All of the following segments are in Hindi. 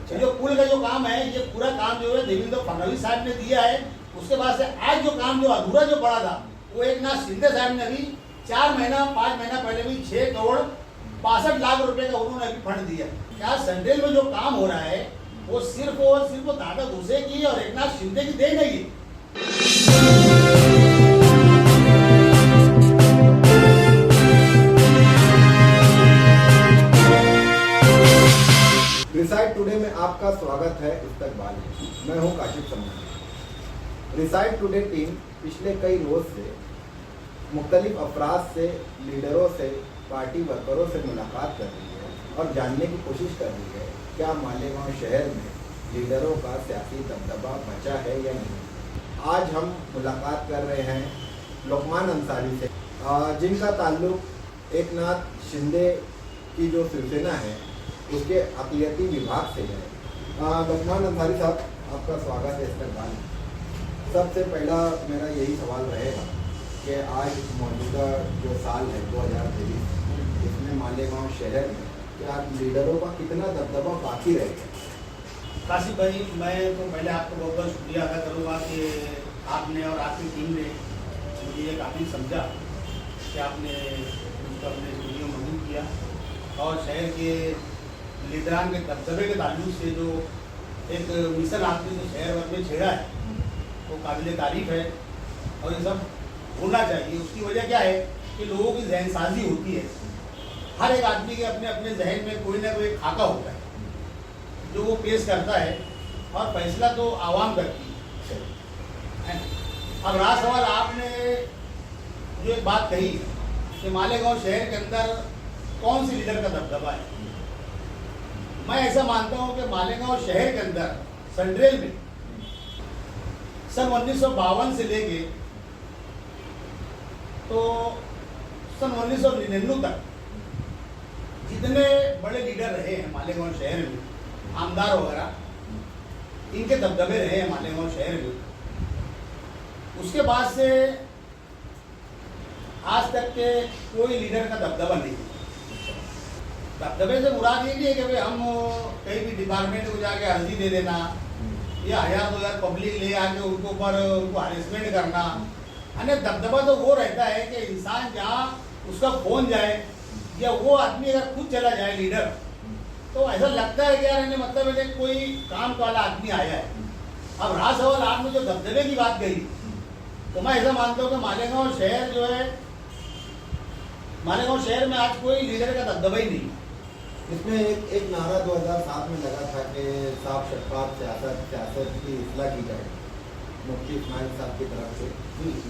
ये जो पुल का जो काम है, ये पूरा काम जो है देवेंद्र फडणवीस साहब ने दिया है। उसके बाद से आज जो काम जो अधूरा जो पड़ा था, वो एकनाथ शिंदे साहब ने अभी 5 महीना पहले भी 6 करोड़ 62 लाख रुपए का उन्होंने अभी फंड दिया। क्या सेंट्रल में जो काम हो रहा है वो सिर्फ और सिर्फ दादा भूसे की और एकनाथ शिंदे की देन है। रिसाइट टुडे में आपका स्वागत है। इस्तकबाल है, मैं हूं काशिफ सम्मान। रिसाइट टुडे टीम पिछले कई रोज से मुख्तलिफ अफराद से, लीडरों से, पार्टी वर्करों से मुलाकात कर रही है और जानने की कोशिश कर रही है क्या मालेगांव शहर में लीडरों का सियासी दबदबा बचा है या नहीं। आज हम मुलाकात कर रहे हैं लुकमान अंसारी से, जिनका ताल्लुक एकनाथ शिंदे की जो शिवसेना है उसके अक़लियती विभाग से है। लुकमान अंसारी साहब, आपका स्वागत है इस्तकबाल में। सबसे पहला मेरा यही सवाल रहेगा कि आज मौजूदा जो साल है 2023, इसमें मालेगांव शहर में क्या लीडरों का कितना दबदबा बाकी रह गया। काशिफ भाई, मैं तो पहले आपको बहुत बहुत शुक्रिया अदा करूँगा कि आपने और आपकी टीम ने मुझे ये काफ़ी समझा कि आपने उसको अपने स्टूडियो मंजूर किया और शहर के लीडरान के दबदबे के ताल्लुक से जो एक मिशन आपने जो शहर भर में छेड़ा है वो काबिल तारीफ है और ये सब होना चाहिए। उसकी वजह क्या है कि लोगों की जहनसाजी होती है। हर एक आदमी के अपने अपने जहन में कोई ना कोई खाका होता है जो वो पेश करता है और फैसला तो आवाम करती है। अब रहा सवाल, आपने जो एक बात कही कि मालेगांव शहर के अंदर कौन सी लीडर का दबदबा है, मैं ऐसा मानता हूं कि मालेगांव शहर के अंदर सेंट्रल में सन 1952 से लेके तो सन 1999 तक जितने बड़े लीडर रहे हैं मालेगांव शहर में, आमदार वगैरह, इनके दबदबे रहे हैं मालेगांव शहर में। उसके बाद से आज तक के कोई लीडर का दबदबा नहीं। दबदबे से मुराद ये नहीं है कि भाई हम कहीं भी डिपार्टमेंट को जाके अर्जी दे देना या 1000 पब्लिक ले आके उनको ऊपर उनको हरेसमेंट करना। अन्य दबदबा तो वो रहता है कि इंसान जहाँ उसका फोन जाए या वो आदमी अगर खुद चला जाए लीडर, तो ऐसा लगता है कि यार इन्हें मतलब है कोई काम वाला आदमी आया है। अब रहा सवाल, आपने जो दबदबे की बात कही, तो मैं ऐसा मानता हूँ कि मालेगांव शहर जो है, मालेगांव शहर में आज कोई लीडर का दबदबा ही नहीं। इसमें एक नारा 2007 में लगा था कि साफ शफाफ सियासत की इस्लाह की जाए, मुफ्ती इस्माइल साहब की तरफ से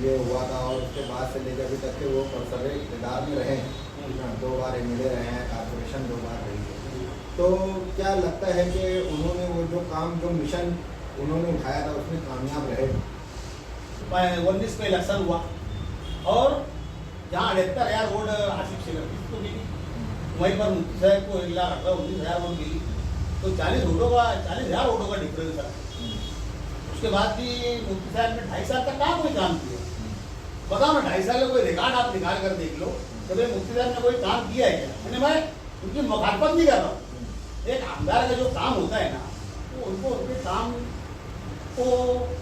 ये हुआ था और उसके बाद से लेकर अभी तक के वो सरसरे इक़्तिदार में रहे हैं। 2 बार MLA रहे हैं, कॉर्पोरेशन 2 बार रही है। तो क्या लगता है कि उन्होंने वो जो काम, जो मिशन उन्होंने उठाया था उसमें कामयाब रहे। 19 में इलेक्शन हुआ और जहाँ 78,000 वोट आसिफ शेख को मिली, वहीं पर मुफ्ती साहब को 1,18,19,000 वोट मिली। तो 40,000 वोटों का डिफरेंस था। उसके बाद भी मुफ्ती साहब ने 2.5 साल तक कहाँ कोई काम किया। बताओ ना, 2.5 साल का कोई रिकॉर्ड आप निकाल कर देख लो तो भाई मुफ्ती साहब ने कोई काम किया है क्या। मैंने मैं उनकी मुखालफत नहीं कर रहा हूँ। एक आमदार का जो काम होता है ना, तो उनको उनके काम को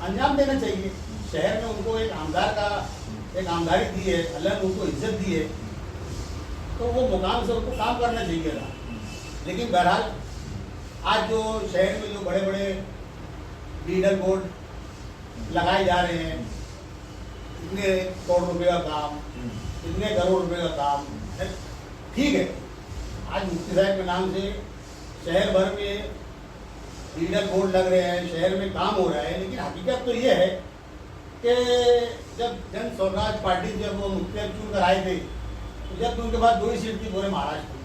अंजाम देना चाहिए। शहर में उनको एक आमदार का एक आमदारी दी है, अल्लाह ने उनको इज्जत दी है, तो वो मुकाम से उनको काम करना चाहिए था। लेकिन बहरहाल आज जो शहर में जो बड़े बड़े लीडर बोर्ड लगाए जा रहे हैं, इतने करोड़ रुपए का काम, इतने करोड़ रुपए का काम, ठीक है। आज मुफ्ती साहब के नाम से शहर भर में लीडर बोर्ड लग रहे हैं, शहर में काम हो रहा है। लेकिन हकीकत तो ये है कि जब जन स्वराज पार्टी जब वो मुफ्ती साहब चुन कर आए थे, तो जब उनके पास 2 ही सीट थी पूरे महाराष्ट्र में।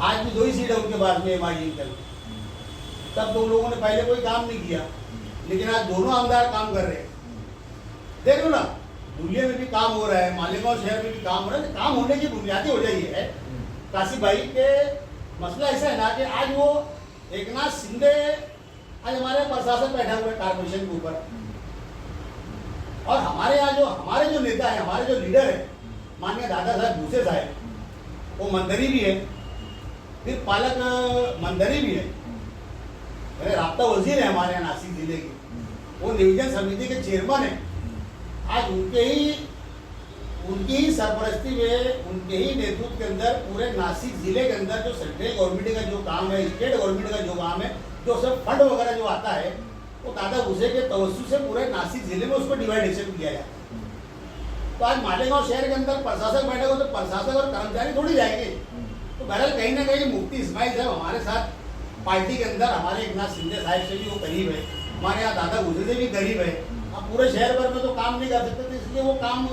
आज भी 2 ही सीट है उनके पास में MIM। तब तो लोगों ने पहले कोई काम नहीं किया, लेकिन आज दोनों आमदार काम कर रहे हैं। देख लो ना, दुनिया में भी काम हो रहा है, मालेगांव शहर में भी काम हो रहा है। काम होने की बुनियादी वजह ये है काशिफ भाई के मसला ऐसा है ना कि आज वो एकनाथ शिंदे आज हमारे प्रशासन बैठा हुआ है कॉर्पोरेशन के ऊपर, और हमारे यहाँ जो हमारे जो नेता है, हमारे जो लीडर है माननीय दादा साहब भूसे साहब, वो मंत्री भी है, फिर पालक मंत्री भी है। मेरे राब्ता वजीर है हमारे यहाँ नासिक जिले के, वो नियोजन समिति के चेयरमैन है। आज उनकी ही सरपरस्ती में, उनके ही नेतृत्व के अंदर पूरे नासिक जिले के अंदर जो सेंट्रल गवर्नमेंट का जो काम है, स्टेट गवर्नमेंट का जो काम है, जो सब फंड वगैरह जो आता है, वो दादा भूसे के तवज्जुह से पूरे नासिक जिले में उसको डिवाइडेशन किया जाता है। तो आज मालेगांव शहर के अंदर प्रशासक बैठेगा तो प्रशासक और कर्मचारी थोड़ी जाएंगे। तो बहरहाल कहीं ना कहीं मुफ्ती इस्माइल साहब हमारे साथ पार्टी के अंदर, हमारे एकनाथ शिंदे साहब से भी वो करीब है, हमारे यहाँ दादा भूसे से भी करीब है। अब पूरे शहर भर में तो काम नहीं कर सकते, तो इसलिए वो काम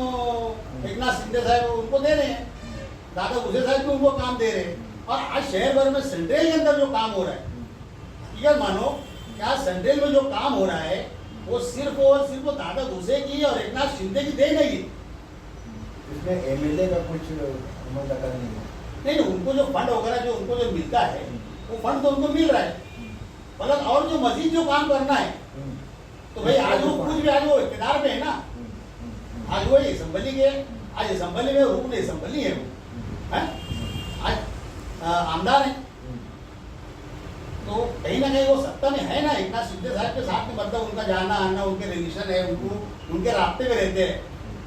एकनाथ शिंदे साहब उनको दे रहे हैं, दादा भूसे साहब भी उनको काम दे रहे हैं। और आज शहर भर में सेंट्रल के अंदर जो काम हो रहा है, हकीकत मानो क्या सेंट्रल में जो काम हो रहा है वो सिर्फ और सिर्फ दादा भूसे की और एकनाथ शिंदे की देन है। इसमें एमएलए का कुछ अमल दखल नहीं है। नहीं, उनको जो फंड वगैरह जो उनको जो मिलता है वो फंड तो उनको मिल रहा है, मतलब और जो मजीद जो काम करना है तो भाई आज वो कुछ भी आज वो इक़्तिदार पे है ना, आज वो असम्बली के, आज असम्बली में रुकन असम्बली है वो, है आज आमदार है, तो कहीं ना कहीं वो सत्ता में है ना। एकनाथ शिंदे साहब के साथ में मतलब उनका जाना आना, उनके रिलेशन है, उनके रास्ते में रहते हैं।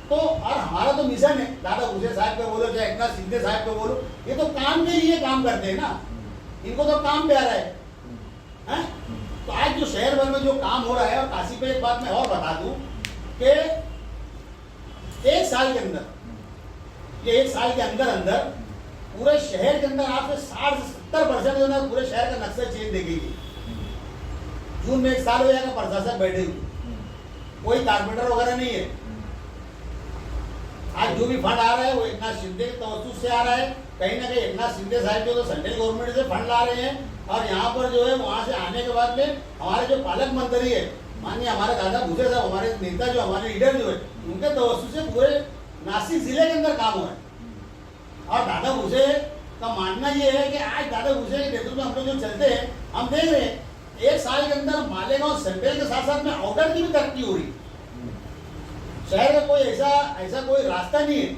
तो और हमारा तो मिशन है, दादा भूसे साहब को बोलो चाहे एकनाथ शिंदे साहब को बोलो, ये तो काम के लिए काम करते हैं ना, इनको तो काम प्यारा है। तो आज जो शहर भर में जो काम हो रहा है, और काशी पे एक बात मैं और बता दूं कि एक साल के अंदर, ये एक साल के अंदर अंदर पूरे शहर के अंदर आपसे 60 से 70% जो ना पूरे शहर का नक्शा चेंज देखेगी। जून में एक साल हो जाएगा प्रशासक बैठे हुए, कोई कारपेंटर वगैरह नहीं है। आज जो भी फंड आ रहा है वो एकनाथ शिंदे के तवज्जुह से आ रहा है। कहीं ना कहीं एकनाथ शिंदे साहब जो तो सेंट्रल गवर्नमेंट से फंड ला रहे हैं, और यहाँ पर जो है वहाँ से आने के बाद में हमारे जो पालक मंत्री है माननीय हमारे दादा भूसे साहब, हमारे नेता जो हमारे लीडर जो है, उनके तवज्जुह से पूरे नासिक जिले के अंदर काम हो रहा है। और दादा भूसे का मानना ये है कि आज दादा भूसे के नेतृत्व में हम लोग जो चलते हैं, हम देख रहे हैं एक साल के अंदर मालेगांव सेंट्रल के साथ साथ में आउटर की भी तरक्की हो रही है। शहर का कोई ऐसा कोई रास्ता नहीं है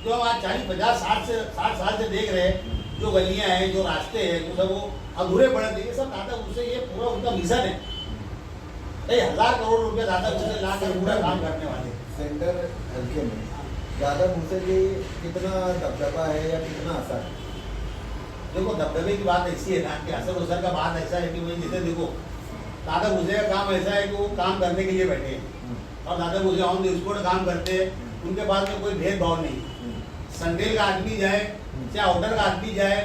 जो हम आज 40, 50, 60 साल से देख रहे हैं, जो गलियां हैं, जो रास्ते हैं, जो सब वो अधूरे पड़े थे, ये सब दादा भूसे, ये पूरा उनका मिशन है। कई 1000 करोड़ रुपए दादा भूसे ला कर पूरा काम करने वाले। सेंटर हल्के में दादा भूसे की कितना दबदबा है या कितना असर है? देखो, दबदबे की बात ऐसी है ना कि असर उसर का बात ऐसा है कि भाई जैसे देखो दादा भूसे का काम ऐसा है कि वो काम करने के लिए बैठे हैं, और Dada Bhuse on the spot काम करते हैं, उनके पास में कोई भेदभाव नहीं। सेंट्रल का आदमी जाए चाहे आउटर का आदमी जाए,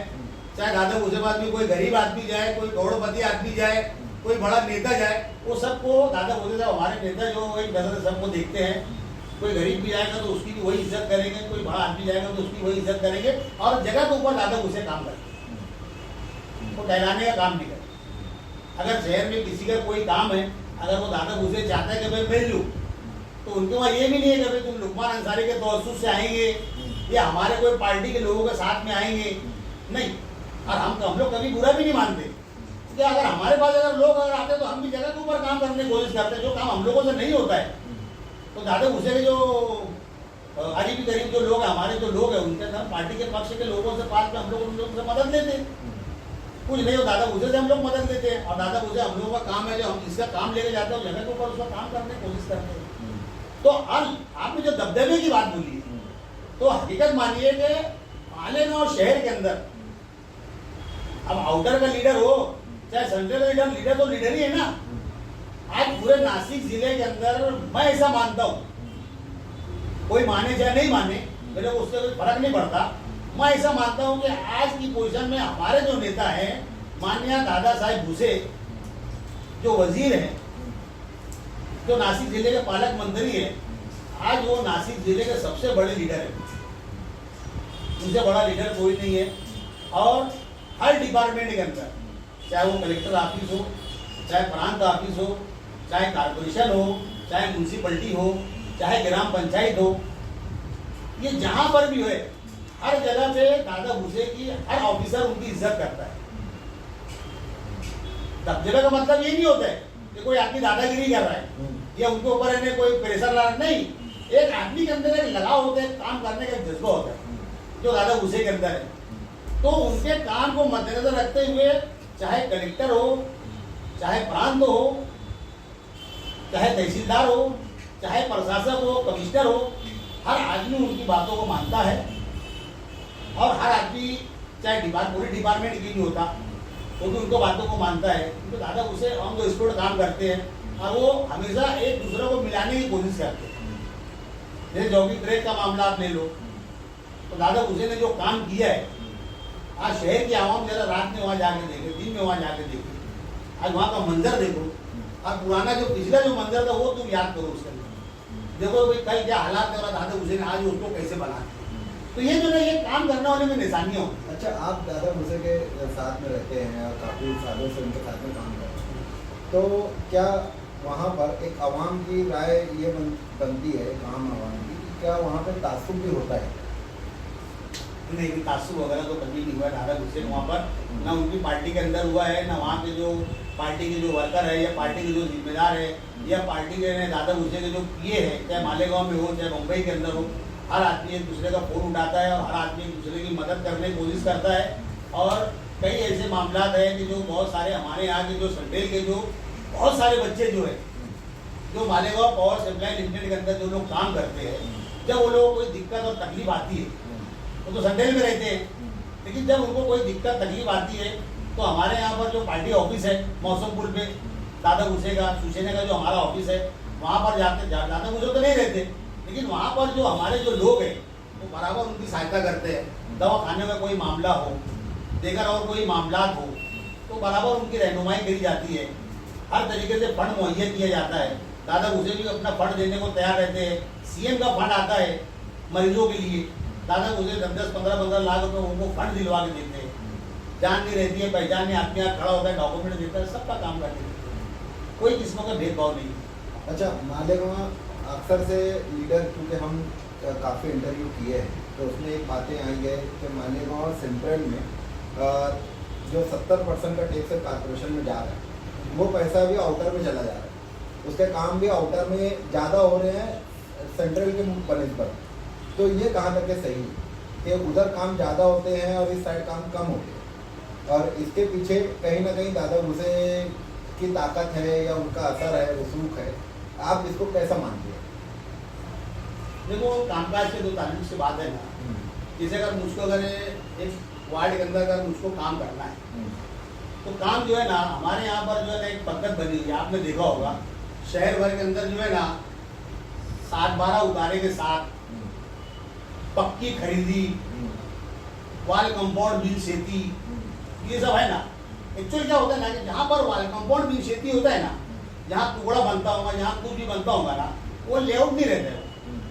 चाहे दादा भूसे पास में कोई गरीब आदमी जाए, कोई करोड़पति आदमी जाए, कोई बड़ा नेता जाए, वो सबको दादा भूसे साहब हमारे नेता जो एक नजर से सबको देखते हैं। कोई गरीब भी जाएगा तो उसकी भी वही इज्जत करेंगे, कोई बड़ा आदमी जाएगा तो उसकी वही इज्जत करेंगे, और जगह के ऊपर दादा भूसे काम करते हैं, वो टहलाने का काम नहीं करते। अगर शहर में किसी का कोई काम है, अगर वो दादा भूसे चाहता है कि मैं मिल लूँ, तो उनके वहाँ ये भी नहीं है कि भाई तुम लुकमान अंसारी के तवज्जुह से आएंगे या हमारे कोई पार्टी के लोगों के साथ में आएंगे, नहीं। और हम लोग कभी बुरा भी नहीं मानते कि अगर हमारे पास अगर लोग अगर आते तो हम भी जगह के ऊपर काम करने की कोशिश करते हैं। जो काम हम लोगों से नहीं होता है तो दादा भूसे के जो करीब भी करीब जो लोग हैं, हमारे जो लोग हैं, उनके साथ पार्टी के पक्ष के लोगों से पास में हम लोग उन लोगों से मदद लेते हैं। कुछ नहीं हो दादा भूसे से हम लोग मदद लेते हैं, और दादा भूसे हम लोगों का काम है जो हम जिसका काम लेके जाते हैं जगह के ऊपर उसका काम करने की कोशिश करते हैं। तो आपने जो दबदबे की बात बोली है, तो हकीकत मानिए कि मालेगांव शहर के अंदर अब आउटर का लीडर हो चाहे सेंट्रल का लीडर तो लीडर ही है ना। आज पूरे नासिक जिले के अंदर मैं ऐसा मानता हूँ, कोई माने चाहे नहीं माने, मेरे को उससे कोई फर्क नहीं पड़ता, मैं ऐसा मानता हूँ कि आज की पोजीशन में हमारे जो नेता हैं माननीय दादा साहब भूसे, जो वजीर हैं, जो नासिक जिले के पालक मंत्री है, आज वो नासिक जिले के सबसे बड़े लीडर है, उनसे बड़ा लीडर कोई नहीं है। और हर डिपार्टमेंट के अंदर, चाहे वो कलेक्टर ऑफिस हो, चाहे प्रांत ऑफिस हो, चाहे कारपोरेशन हो, चाहे म्यूनसिपलिटी हो, चाहे ग्राम पंचायत हो, ये जहां पर भी है हर जगह पे दादा भूसे की हर ऑफिसर उनकी इज्जत करता है। दबदबे का मतलब ये नहीं होता है कि कोई आदमी दादागिरी कर रहा है या उनके ऊपर है कोई प्रेशर ला रहा है, नहीं। एक आदमी के अंदर एक लगाव होता है, काम करने का जज्बा होता है जो दादा भूसे के अंदर है। तो उनके काम को मद्देनजर रखते हुए चाहे कलेक्टर हो, चाहे प्रांत हो, चाहे तहसीलदार हो, चाहे प्रशासक हो, कमिश्नर हो, हर आदमी उनकी बातों को मानता है। और हर आदमी चाहे पूरे डिपार्टमेंट की नहीं होता तो भी उनको बातों को मानता है। तो दादा उसे ऑन द स्पॉट काम करते हैं और वो हमेशा एक दूसरे को मिलाने की कोशिश करते हैं। जैसे जॉगिंग ट्रैक का मामला आप ले लो, तो दादा उसे ने जो काम किया है, आज शहर की आवाम जरा रात में वहाँ जाके देखे, दिन में वहाँ जाके देखे, आज वहाँ का मंजर देखो, और पुराना जो पिछला जो मंजर था वो तुम याद करो उसके अंदर। देखो भाई कल क्या हालात कर रहा दादा हुसैन, आज उसको कैसे बना। तो ये जो है ये काम करने वाले में निशानियाँ होती हैं। अच्छा, आप दादा भूसे के साथ में रहते हैं और काफ़ी सालों से उनके साथ में काम कर रहे हैं, तो क्या वहाँ पर एक आवाम की राय ये बनती है, एक आम आवाम की, क्या वहाँ पर तासुब भी होता है? नहीं, तासुब वगैरह तो कभी नहीं हुआ दादा हुसैन वहाँ पर, ना उनकी पार्टी के अंदर हुआ है, ना वहाँ के जो पार्टी के जो वर्कर है या पार्टी के जो जिम्मेदार है या पार्टी के दादा हुसैन के जो पीए हैं, चाहे मालेगांव में हो चाहे मुंबई के अंदर हो, हर आदमी एक दूसरे का फोन उठाता है और हर आदमी एक दूसरे की मदद करने की कोशिश करता है। और कई ऐसे मामला है कि जो बहुत सारे हमारे यहाँ के जो संडेल के जो बहुत सारे बच्चे जो है, जो मालेगांव पावर सप्लाई लिमिटेड के अंदर जो लोग काम करते हैं, जब वो लोगों को कोई दिक्कत और तकलीफ आती है वो तो संडेल में रहते हैं, लेकिन जब उनको कोई दिक्कत तकलीफ आती है तो हमारे यहाँ पर जो पार्टी ऑफिस है मौसम पुल पे, दादा भूसे का सुसेना का जो हमारा ऑफिस है, वहाँ पर जाते दादा भूसे तो नहीं रहते, लेकिन वहाँ पर जो हमारे जो लोग हैं वो बराबर उनकी सहायता करते हैं। दवा खाने में कोई मामला हो, देकर और कोई मामला हो तो बराबर उनकी रहनुमाई करी जाती है। हर तरीके से फंड मुहैया किया जाता है। दादा भूसे भी अपना फंड देने को तैयार रहते हैं। सीएम का फंड आता है मरीजों के लिए, दादा भूसे 10-15 लाख रुपए उनको फंड दिलवा के देते हैं। जान नहीं रहती है, पहचान नहीं, आदमी यहाँ खड़ा होता है, डॉक्यूमेंट देता है, सबका काम करते हैं, कोई किस्मों का भेदभाव नहीं। अच्छा, मालेगांव अक्सर से लीडर, क्योंकि हम काफ़ी इंटरव्यू किए हैं तो उसमें एक बातें आई है कि मालेगांव सेंट्रल में जो 70% का टैक्स कॉर्पोरेशन में जा रहा है वो पैसा भी आउटर में चला जा रहा है, उसके काम भी आउटर में ज़्यादा हो रहे हैं सेंट्रल के बनस्पत। तो ये कहाँ तक है सही कि उधर काम ज़्यादा होते हैं और इस साइड काम कम होते हैं, और इसके पीछे कहीं ना कहीं दादा भूसे की ताकत है या उनका असर है, रसूख है, आप इसको कैसा मानते हैं? देखो, कामकाज के 2 तारीख से बात है ना, जैसे अगर मुझको अगर एक वार्ड के अंदर अगर मुझको काम करना है तो काम जो है ना, हमारे यहाँ पर जो है ना एक पद्धत बनी है, आपने देखा होगा शहर भर के अंदर जो है ना 7-12 उतारे के साथ पक्की खरीदी, वाल कंपाउंड बिल सेती, ये सब है ना। एक्चुअली क्या होता है ना कि जहाँ पर वाल कंपाउंड बिल सेती होता है ना, जहाँ टुकड़ा बनता होगा, जहाँ कुछ भी बनता होगा ना, वो लेआउट नहीं रहता है,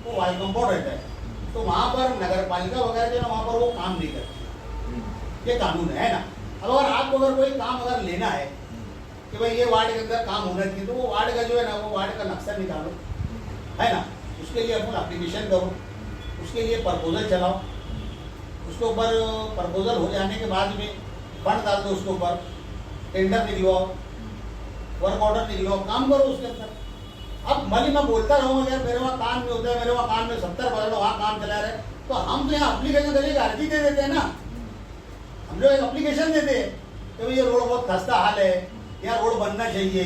वो वाल कंपाउंड रहता है। तो वहाँ पर नगर पालिका वगैरह जो है ना, वहाँ पर वो काम नहीं करती, ये कानून है ना। अब अगर आपको अगर कोई काम अगर लेना है कि भाई ये वार्ड के अंदर काम होना चाहिए, तो वो वार्ड का जो है ना, वो वार्ड का नक्शा निकालो, है ना, उसके लिए अपन एप्लीकेशन करो, उसके लिए प्रपोजल चलाओ, उसके ऊपर प्रपोजल हो जाने के बाद में फंड डाल दो, उसके ऊपर टेंडर निकलवाओ, वर्क ऑर्डर निकलवाओ, काम करो उसके अंदर। अब भले मैं बोलता रहूँगा यार मेरे वहाँ काम नहीं होता है, मेरे वहाँ काम में 70% वहाँ काम चला रहे, तो हम तो यहाँ एप्लीकेशन करके अर्जी दे देते हैं ना, हम लोग एक एप्लीकेशन देते हैं कि भाई ये रोड बहुत खस्ता हाल है, यहाँ रोड बनना चाहिए।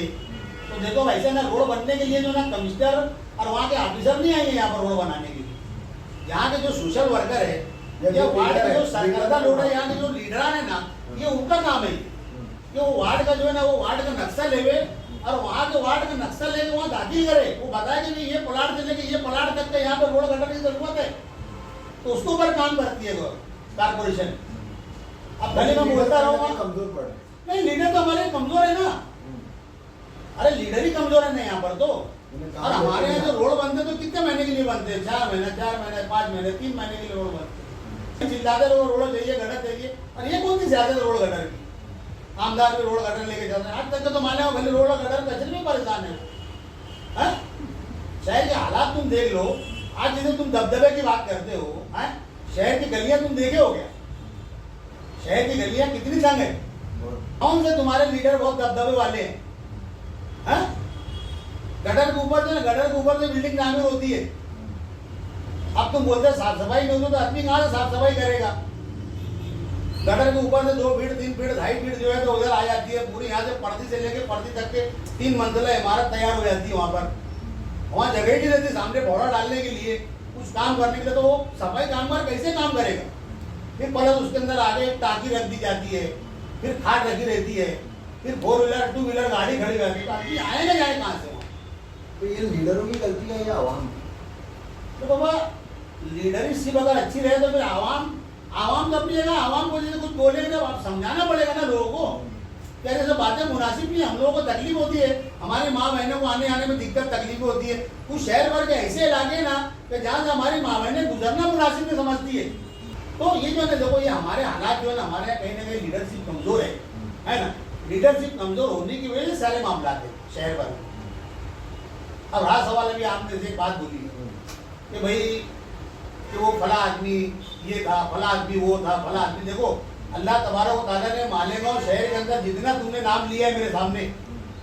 तो देखो वैसे ना, रोड बनने के लिए जो ना कमिश्नर और वहाँ के ऑफिसर नहीं आएंगे यहाँ पर रोड बनाने के लिए, यहाँ के जो सोशल वर्कर है या वार्ड के जो सरकर्ता लोग है, यहाँ के जो लीडर है ना, ये उनका काम है कि वो वार्ड का जो है ना, वो वार्ड का नक्शा लेवे और वहाँ के वार्ड का नक्शा लेके वहाँ दाखिल करे, वो बताए कि ये प्लाट से लेके ये प्लाट तक का यहाँ पर रोड गटर की जरूरत है, तो उसके ऊपर काम करती है कारपोरेशन। अब भले मैं बोलता रहूँगा, कमजोर पड़े नहीं, लीडर तो हमारे कमजोर है ना, अरे लीडर ही कमजोर है ना यहाँ पर तो। और हमारे यहाँ जो रोड बनते तो कितने महीने के लिए बनते हैं, 4 महीने 5 महीने 3 महीने के लिए रोड बनते हैं, चिल्लाते रहो रोड चाहिए, गटर चाहिए। और ये कौन सी सियासत रोड गटर की, आमदार भी रोड गटर लेके चल रहे हैं। आज तक तो माने भले रोड गटर कचरे में परेशान है। शहर के हालात तुम देख लो, आज जैसे तुम दबदबे की बात करते हो, शहर की गलियां तुम देखे हो क्या, शहर की गलियां कितनी तंग है, कौन से तुम्हारे लीडर बहुत दबदबे वाले हैं। गटर के ऊपर से, गटर के ऊपर से बिल्डिंग तामीर होती है, अब तुम बोलते साफ सफाई नहीं होती तो आदमी कहाँ से साफ सफाई करेगा। गटर के ऊपर से 2 फीट 3 फीट 2.5 फीट जो है तो उधर आ जाती है पूरी। यहाँ से पर्दी से लेके पर्दी तक के 3 मंजिला इमारत तैयार हो जाती है वहाँ पर। वहाँ जगह ही नहीं रहती सामने बौड़ा डालने के लिए, कुछ काम करने के लिए। तो वो सफाई कामगार कैसे काम करेगा? फिर प्लस उसके अंदर आगे टाँकी रख दी जाती है, फिर खाट रखी रहती है, फिर 4 व्हीलर 2 व्हीलर गाड़ी खड़ी रहती है। आदमी आएगा जाए कहाँ से? तो ये लीडरों की गलती है या आवाम की? तो बाबा लीडरशिप अगर अच्छी रहे तो फिर आवाम तो अपनी जगह आवाम को जैसे कुछ बोलेगा आप समझाना पड़ेगा ना लोगों को। क्या ये सब बातें मुनासिब नहीं? हम लोगों को तकलीफ होती है, हमारी माँ बहनों को आने में दिक्कत तकलीफ होती है। कुछ शहर भर के ऐसे इलाके ना कि जहाँ से हमारी माँ बहनें गुजरना मुनासिब नहीं समझती है। तो ये जो है देखो ये हमारे हालात जो है ना हमारे यहाँ कहीं ना कहीं लीडरशिप कमजोर है ना। लीडरशिप कमजोर होने की वजह से सारे मामला थे शहर भर में। अब रहा सवाल अभी आपने से एक बात बोली कि भाई कि वो फला आदमी ये था, फला आदमी वो था, फला आदमी। देखो अल्लाह तबारक व तआला ने मालेगांव शहर के अंदर जितना तुमने नाम लिया है मेरे सामने,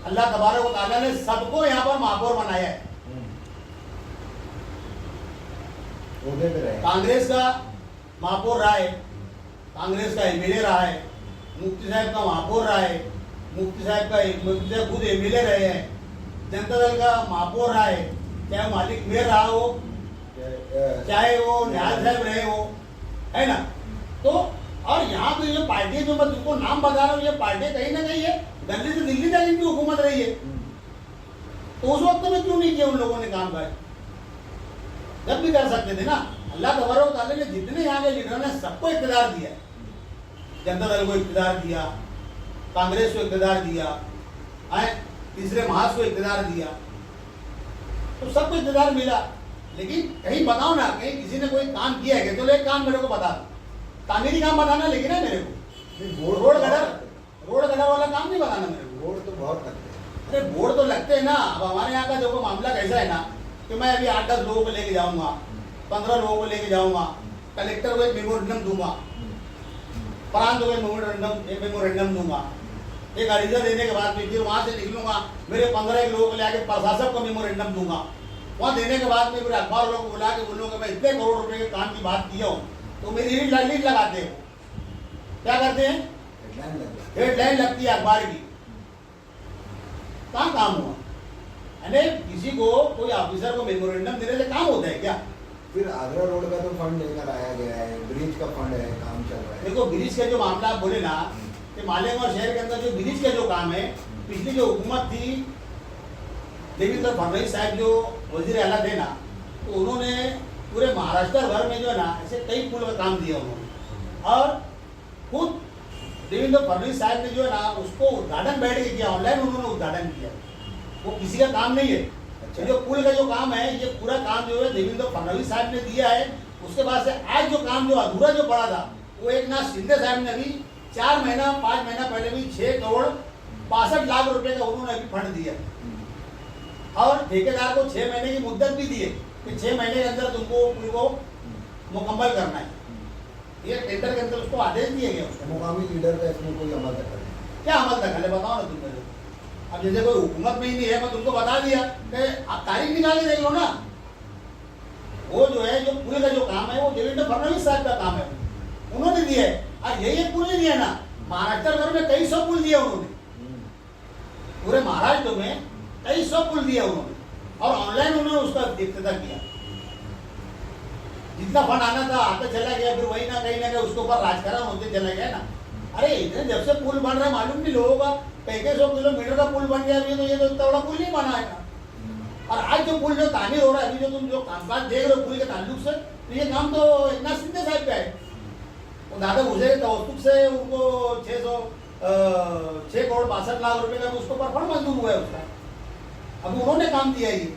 अल्लाह तबारक व तआला ने सबको यहाँ पर महापौर बनाया है। कांग्रेस का महापौर रहा है, कांग्रेस का एमएलए रहा है, मुफ्ती साहब का महापौर रहा है, मुफ्ती साहब खुद एमएलए रहे हैं, जनता दल का महापौर रहा है, चाहे मालिक मेयर रहा हो, चाहे वो न्याय साहब रहे हो, है ना। तो और यहाँ पे ये पार्टी जो मैं तुमको नाम बता रहा हूँ, ये पार्टी कहीं ना कहीं है दिल्ली से दिल्ली तक इनकी हुकूमत रही है। तो उस वक्त में क्यों नहीं किया उन लोगों ने काम भाई? जब भी कर सकते थे ना। अल्लाह तबारक व तआला ने जितने यहाँ के लीडर ने सबको इक़्तिदार दिया, जनता दल को इक़्तिदार दिया, कांग्रेस को इक़्तिदार दिया, तीसरे महाज को इक़्तिदार दिया, तो सबको इक़्तिदार मिला। लेकिन कहीं बताओ ना, कहीं किसी ने कोई काम किया है? तो एक काम मेरे को बता दो, तामीरी काम बताना, लेकिन है मेरे को रोड गटर वाला काम नहीं बताना मेरे को। बोर्ड तो बहुत लगते हैं। अरे बोर्ड तो लगते हैं ना। अब हमारे यहाँ का देखो मामला कैसा है ना कि मैं अभी 8-10 लोगों को लेके जाऊंगा, 15 लोगों को लेके जाऊंगा, कलेक्टर को एक मेमोरेंडम दूंगा, प्रांत को एक मेमोरेंडम दूंगा, एक अरीजा देने के बाद फिर वहाँ से निकलूंगा, मेरे 15 लोगों को लेकर प्रशासक को मेमोरेंडम दूंगा। वहाँ देने के बाद में फिर अखबार वालों को बुला के बोलूँगा मैं इतने करोड़ रुपए के काम की बात किया हूँ, तो मेरी लीड लगाते हैं। क्या करते हैं? हेडलाइन लगती है अखबार की। कहाँ काम हुआ? यानी किसी को कोई ऑफिसर को मेमोरेंडम देने से काम होता है क्या? फिर आगरा रोड का तो फंड लेकर आया गया है, ब्रिज का फंड है, काम चल रहा है। देखो ब्रिज का जो मामला आप बोले ना कि मालेगांव शहर के अंदर जो ब्रिज का जो काम है, पिछली जो हुकूमत थी देवेंद्र फडणवीस साहब जो वजीर आला थे ना, तो उन्होंने पूरे महाराष्ट्र भर में जो है ना ऐसे कई पुल का काम दिया उन्होंने। और खुद देवेंद्र फडणवीस साहब ने जो है ना उसको उद्घाटन बैठ के किया, ऑनलाइन उन्होंने उद्घाटन किया। वो किसी का काम नहीं है। अच्छा। जो पुल का जो काम है ये पूरा काम जो है देवेंद्र फडणवीस साहब ने दिया है। उसके बाद से आज जो काम जो अधूरा जो पड़ा था वो एक नाथ शिंदे साहब ने अभी 5 महीना पहले भी 6 करोड़ 62 लाख रुपए का उन्होंने अभी फंड दिया और ठेकेदार को 6 महीने की मुद्दत भी दी है कि 6 महीने के अंदर तुमको पुल को मुकम्मल करना है। ये टेंडर के अंदर उसको आदेश दिए गए। उसको मुकामी लीडर का इसमें कोई अमल दखल है? क्या अमल दखल है बताओ ना तुम मेरे को। अब जैसे कोई हुकूमत में ही नहीं है, मैं तुमको बता दिया कि आप तारीख निकाल के देख लो ना। वो जो है जो पुल का जो काम है वो देवेंद्र फडणवीस साहब का काम है, उन्होंने दिया है। और यही एक पुल नहीं दिया ना, महाराष्ट्र भर में कई 100 पुल दिया उन्होंने, पूरे महाराष्ट्र में कई 100 पुल दिया उन्होंने और ऑनलाइन उन्होंने उसका इफ्तिताह किया। जितना फंड आना था आता चला गया, फिर वही ना कहीं उसके ऊपर राजकारण होते चला गया ना। अरे इतने जब से पुल बन रहा है मालूम नहीं लोगों का, कई 100 किलोमीटर का पुल बन गया अभी, तो ये तो इतना बड़ा पुल नहीं बना है। और आज जो पुल जो तामीर हो रहा है, अभी जो तुम जो कामकाज देख रहे हो पुल के ताल्लुक से, तो ये काम तो एक नाथ शिंदे साहब का है। वो दादा भूसे के तवस्तुक से उनको 6 करोड़ 62 लाख रुपए का उसके ऊपर फंड मंजूर हुआ है उसका। अब उन्होंने काम दिया ये,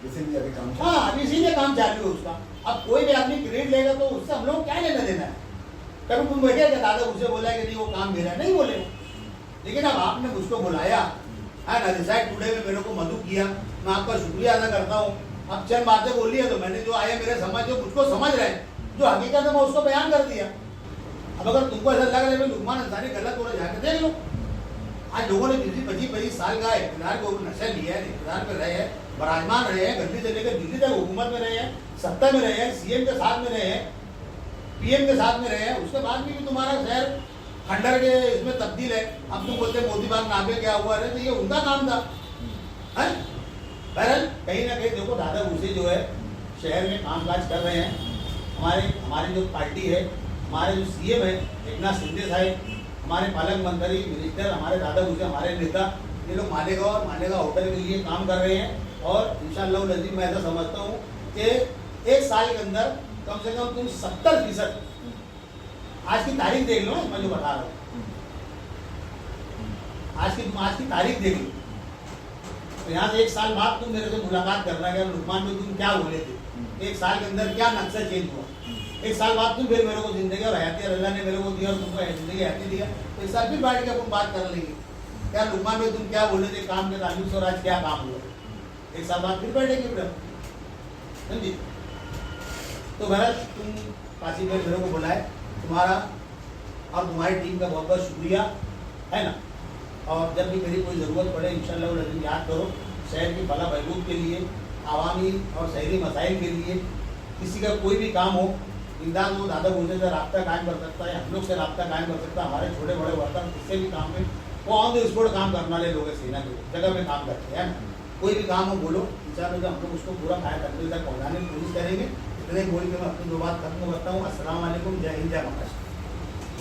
इसीलिए अभी काम हाँ अभी इसीलिए काम चालू है उसका। अब कोई भी आदमी क्रेडिट लेगा तो उससे हम लोग क्या लेना देना है? कभी तुम बैठे क्या दादा उसे बोला कि नहीं वो काम मेरा नहीं बोले, लेकिन अब आपने मुझको बुलाया है ना, डिसाइड टुडे में मेरे को मदद किया, मैं आपका शुक्रिया अदा करता हूँ। अब चंद बातें बोली है तो मैंने जो आया मेरे समझ जो मुझको समझ रहे हैं जो हकीकत है मैं उसको बयान कर दिया। अब अगर तुमको ऐसा लग रहा है लुकमान अंसारी गलत हो रहा है जाकर देख लो। आज लोगों ने 25 साल का इक़्तिदार को नशा लिया है, इक़्तिदार पे रहे हैं, बराजमान रहे हैं, गद्दी से लेकर दिल्ली तक हुकूमत में रहे हैं, सत्ता में रहे हैं, सीएम के साथ में रहे हैं, पीएम के साथ में रहे हैं, उसके बाद भी तुम्हारा शहर खंडर के इसमें तब्दील है। अब तुम बोलते मोदी बाग नाम पे क्या हुआ है, तो ये उनका काम था। है बहरहाल कहीं ना कहीं देखो दादा भूसे जो है शहर में कामकाज कर रहे हैं। हमारी जो पार्टी है, हमारे जो सीएम है एकनाथ शिंदे साहब, हमारे पालक मंत्री मिनिस्टर, हमारे दादा भूसे, हमारे नेता, ये लोग मालेगांव और मालेगांव होटल के लिए काम कर रहे हैं। और इंशाअल्लाह नजीब मैं ऐसा समझता हूँ कि एक साल के अंदर कम से कम तुम 70%, आज की तारीख देख लो, मैं जो बता रहा हूँ, आज की तारीख देख लो, तो यहाँ से एक साल बाद तुम मेरे से मुलाकात करना कि लुकमान में तुम क्या बोले थे, एक साल के अंदर क्या नक्शा चेंज हुआ, एक साल बाद तुम फिर मेरे को जिंदगी और हयाती और अल्लाह ने मेरे को दिया और तुमको जिंदगी हयाती दिया, तो एक साल फिर बैठ के अपन बात कर लेंगे क्या लुकमान में तुम क्या बोले थे काम के ताल्लुक से और आज क्या काम हुआ। एक साल बाद फिर बैठेंगे फिर, समझिए। तो बहरहाल तुम काशी में मेरे को बुलाए, तुम्हारा और तुम्हारी टीम का बहुत बहुत शुक्रिया, है ना। और जब भी मेरी कोई ज़रूरत पड़े इंशाअल्लाह याद करो, शहर की भला बहबूद के लिए, आवामी और शहरी मसाइल के लिए, किसी का कोई भी काम हो, इंदाज वो दादा भूसे से रब्ता कायम कर सकता है, हम लोग से रब्ता कायम कर सकता है, हमारे छोटे बड़े वर्कर किसी भी काम में वो ऑन द स्पॉट काम करने वाले लोग हैं, सेना के जगह में काम करते हैं। कोई भी काम हो बोलो, इंशाअल्लाह हम लोग उसको पूरा फायर करने तक पहुँचाने की कोशिश करेंगे। इतने बोल के मैं अपनी दो बात खत्म करता हूँ। अस्सलाम वालेकुम, जय हिंद, जय महाराष्ट्र।